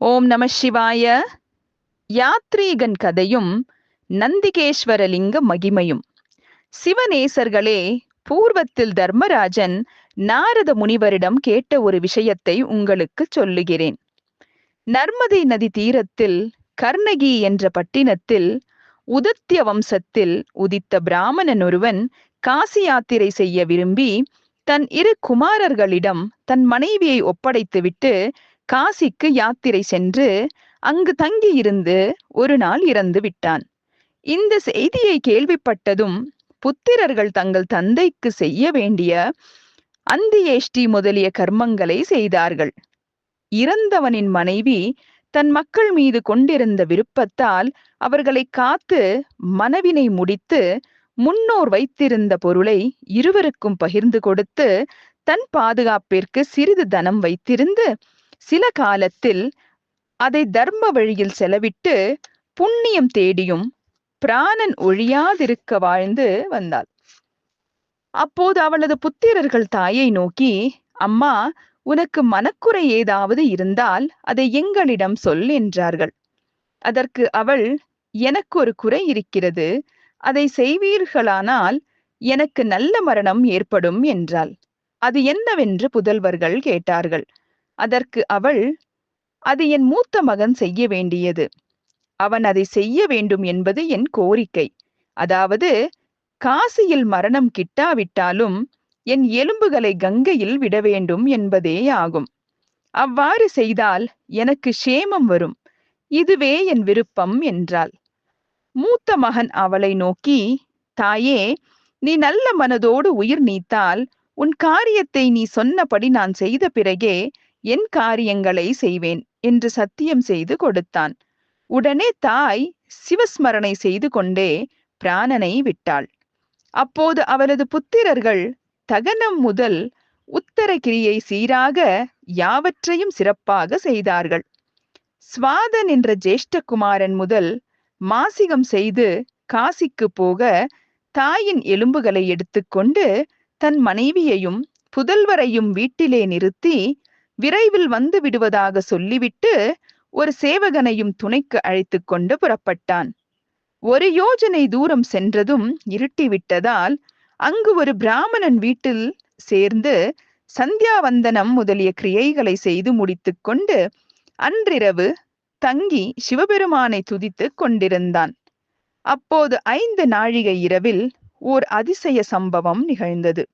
ஓம் நம சிவாய. யாத்ரீகன் கதையும் நந்திகேஸ்வரலிங்க மகிமையும். சிவநேசர்களே, பூர்வத்தில் தர்மராஜன் நாரத முனிவரிடம் கேட்ட ஒரு விஷயத்தை உங்களுக்கு சொல்லுகிறேன். நர்மதை நதி தீரத்தில் கர்ணகி என்ற பட்டினத்தில் உதத்திய வம்சத்தில் உதித்த பிராமணன் ஒருவன் காசி யாத்திரை செய்ய விரும்பி தன் 2 குமாரர்களிடம் தன் மனைவியை ஒப்படைத்துவிட்டு காசிக்கு யாத்திரை சென்று அங்கு தங்கியிருந்து ஒரு நாள் இறந்து விட்டான். இந்த செய்தியை கேள்விப்பட்டதும் புத்திரர்கள் தங்கள் தந்தைக்கு செய்ய வேண்டிய அந்தியேஷ்டி முதலிய கர்மங்களை செய்தார்கள். இறந்தவனின் மனைவி தன் மக்கள் மீது கொண்டிருந்த விருப்பத்தால் அவர்களை காத்து மனவினை முடித்து முன்னோர் வைத்திருந்த பொருளை இருவருக்கும் பகிர்ந்து கொடுத்து தன் பாதுகாப்பிற்கு சிறிது தனம் வைத்திருந்து சில காலத்தில் அதை தர்ம வழியில் செலவிட்டு புண்ணியம் தேடியும் பிராணன் ஒழியாதிருக்க வாழ்ந்து வந்தாள். அப்போது அவளது புத்திரர்கள் தாயை நோக்கி, அம்மா, உனக்கு மனக்குறை ஏதாவது இருந்தால் அதை எங்களிடம் சொல் என்றார்கள். அதற்கு அவள், எனக்கு ஒரு குறை இருக்கிறது, அதை செய்வீர்களானால் எனக்கு நல்ல மரணம் ஏற்படும் என்றாள். அது என்னவென்று புதல்வர்கள் கேட்டார்கள். அதற்கு அவள், அது என் மூத்த மகன் செய்ய வேண்டியது. அவன் அதை செய்ய வேண்டும் என்பது என் கோரிக்கை. அதாவது, காசியில் மரணம் கிட்டாவிட்டாலும் என் எலும்புகளை கங்கையில் விட வேண்டும் என்பதே ஆகும். அவ்வாறு செய்தால் எனக்கு சேமம் வரும். இதுவே என் விருப்பம் என்றாள். மூத்த மகன் அவளை நோக்கி, தாயே, நீ நல்ல மனதோடு உயிர் நீத்தால் உன் காரியத்தை நீ சொன்னபடி நான் செய்த பிறகே என் காரியங்களை செய்வேன் என்று சத்தியம் செய்து கொடுத்தான். உடனே தாய் சிவஸ்மரணை செய்து கொண்டே பிராணனை விட்டாள். அப்போது அவளது புத்திரர்கள் தகனம் முதல் உத்தரகிரியை சீராக யாவற்றையும் சிறப்பாக செய்தார்கள். ஸ்வாதன் என்ற ஜேஷ்டகுமாரன் முதல் மாசிகம் செய்து காசிக்கு போக தாயின் எலும்புகளை எடுத்துக்கொண்டு தன் மனைவியையும் புதல்வரையும் வீட்டிலே நிறுத்தி விரைவில் வந்து விடுவதாக சொல்லிவிட்டு ஒரு சேவகனையும் துணைக்கு அழைத்து கொண்டு புறப்பட்டான். 1 யோஜனை தூரம் சென்றதும் இருட்டிவிட்டதால் அங்கு ஒரு பிராமணன் வீட்டில் சேர்ந்து சந்தியாவந்தனம் முதலிய கிரியைகளை செய்து முடித்து கொண்டு அன்றிரவு தங்கி சிவபெருமானை துதித்து கொண்டிருந்தான். அப்போது 5 நாழிகை இரவில் ஓர் அதிசய சம்பவம் நிகழ்ந்தது.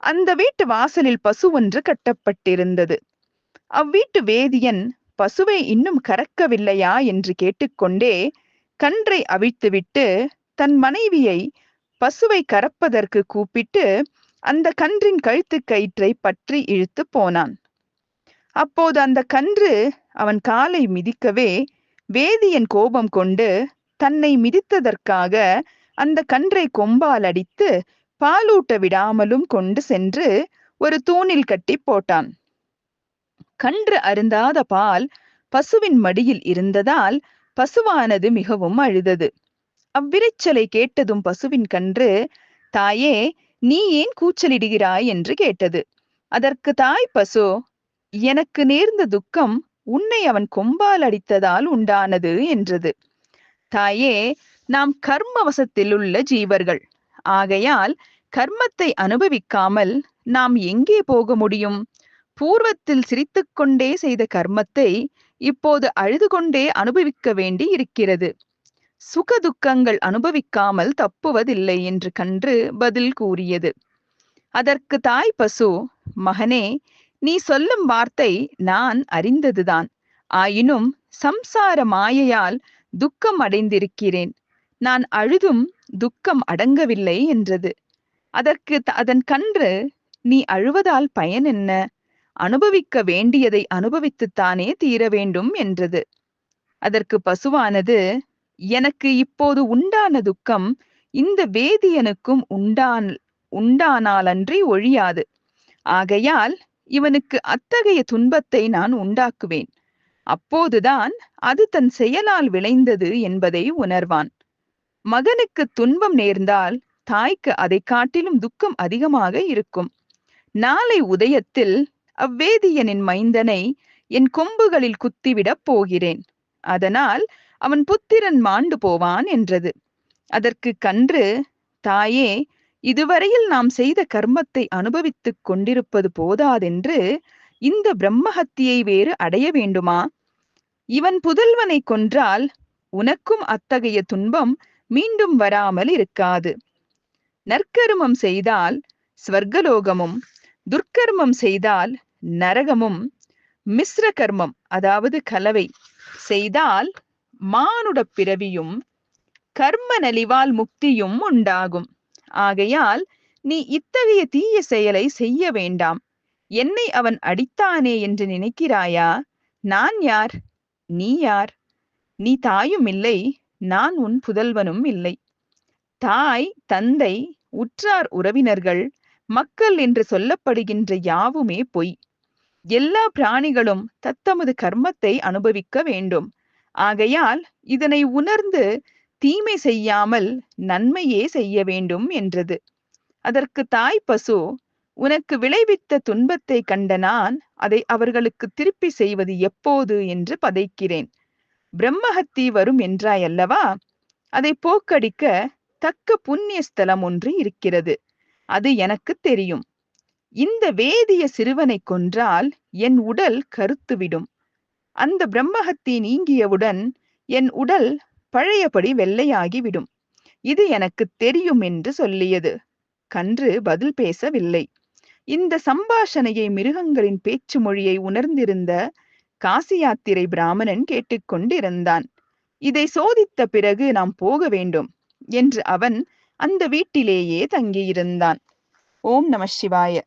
அந்த வீட்டு வாசலில் பசு ஒன்று கட்டப்பட்டிருந்தது. அவ்வீட்டு வேதியன் பசுவை இன்னும் கறக்கவில்லையா என்று கேட்டுக்கொண்டே கன்றை அவிழ்த்துவிட்டு தன் மனைவியை பசுவை கறப்பதற்கு கூப்பிட்டு அந்த கன்றின் கழுத்து கயிற்றை பற்றி இழுத்து போனான். அப்போது அந்த கன்று அவன் காலை மிதிக்கவே வேதியன் கோபம் கொண்டு தன்னை மிதித்ததற்காக அந்த கன்றை கொம்பால் அடித்து பாலூட்ட விடாமலும் கொண்டு சென்று ஒரு தூணில் கட்டி போட்டான். கன்று அருந்தாத பால் பசுவின் மடியில் இருந்ததால் பசுவானது மிகவும் அழுதது. அவ்விரைச்சலை கேட்டதும் பசுவின் கன்று, தாயே, நீ ஏன் கூச்சலிடுகிறாய் என்று கேட்டது. அதற்கு தாய் பசு, எனக்கு நேர்ந்த துக்கம் உன்னை அவன் கொம்பால் அடித்ததால் உண்டானது என்றது. தாயே, நாம் கர்மவசத்தில் உள்ள ஜீவர்கள். ஆகையால் கர்மத்தை அனுபவிக்காமல் நாம் எங்கே போக முடியும்? பூர்வத்தில் சிரித்துக்கொண்டே செய்த கர்மத்தை இப்போது அழுது கொண்டே அனுபவிக்க வேண்டி இருக்கிறது. சுக துக்கங்கள் அனுபவிக்காமல் தப்புவதில்லை என்று கன்று பதில் கூறியது. அதற்கு தாய் பசு, மகனே, நீ சொல்லும் வார்த்தை நான் அறிந்ததுதான். ஆயினும் சம்சார மாயையால் துக்கம் அடைந்திருக்கிறேன். நான் அழுதும் துக்கம் அடங்கவில்லை என்றது. அதற்கு அதன் கன்று, நீ அழுவதால் பயன் என்ன? அனுபவிக்க வேண்டியதை அனுபவித்துத்தானே தீர வேண்டும் என்றது. அதற்கு பசுவானது, எனக்கு இப்போது உண்டான துக்கம் இந்த வேதியனுக்கும் உண்டானாலன்றி ஒழியாது. ஆகையால் இவனுக்கு அத்தகைய துன்பத்தை நான் உண்டாக்குவேன். அப்போதுதான் அது தன் செயலால் விளைந்தது என்பதை உணர்வான். மகனுக்கு துன்பம் நேர்ந்தால் தாய்க்கு அதை காட்டிலும் துக்கம் அதிகமாக இருக்கும். நாளை உதயத்தில் அவ்வேதியனின் மைந்தனை என் கொம்புகளில் குத்திவிடப் போகிறேன். அதனால் அவன் புத்திரன் மாண்டு போவான் என்றது. அதற்கு கன்று, தாயே, இதுவரையில் நாம் செய்த கர்மத்தை அனுபவித்துக் கொண்டிருப்பது போதாதென்று இந்த பிரம்மஹத்தியை வேறு அடைய வேண்டுமா? இவன் புதல்வனை கொன்றால் உனக்கும் அத்தகைய துன்பம் மீண்டும் வராமல் இருக்காது. நற்கர்மம் செய்தால் ஸ்வர்கலோகமும், துர்க்கர்மம் செய்தால் நரகமும், மிஸ்ர கர்மம் அதாவது கலவை செய்தால் மானுடப் பிறவியும், கர்ம நலிவால் முக்தியும் உண்டாகும். ஆகையால் நீ இத்தகைய தீய செயலை செய்ய வேண்டாம். என்னை அவன் அடித்தானே என்று நினைக்கிறாயா? நான் யார்? நீ யார்? நீ தாயும் இல்லை, நான் உன் புதல்வனும் இல்லை. தாய், தந்தை, உற்றார் உறவினர்கள், மக்கள் என்று சொல்லப்படுகின்ற யாவுமே பொய். எல்லா பிராணிகளும் தத்தமது கர்மத்தை அனுபவிக்க வேண்டும். ஆகையால் இதனை உணர்ந்து தீமை செய்யாமல் நன்மையே செய்ய வேண்டும் என்றது. அதற்கு தாய் பசு, உனக்கு விளைவித்த துன்பத்தை கண்ட நான் அதை அவர்களுக்கு திருப்பி செய்வது எப்போது என்று பதைக்கிறேன். பிரம்மஹத்தி வரும் என்றாயல்லவா? அதை போக்கடிக்க தக்க புண்ணிய ஸ்தலம் ஒன்று இருக்கிறது. அது எனக்கு தெரியும். இந்த வேதிய சிறுவனை கொன்றால் என் உடல் கருத்துவிடும். அந்த பிரம்மஹத்தி நீங்கியவுடன் என் உடல் பழையபடி வெள்ளையாகிவிடும். இது எனக்கு தெரியும் என்று சொல்லியது. கன்று பதில் பேசவில்லை. இந்த சம்பாஷணையை மிருகங்களின் பேச்சு மொழியை உணர்ந்திருந்த காசி யாத்திரை பிராமணன் கேட்டுக்கொண்டிருந்தான். இதை சோதித்த பிறகு நாம் போக வேண்டும் என்று அவன் அந்த வீட்டிலேயே தங்கியிருந்தான். ஓம் நம சிவாய.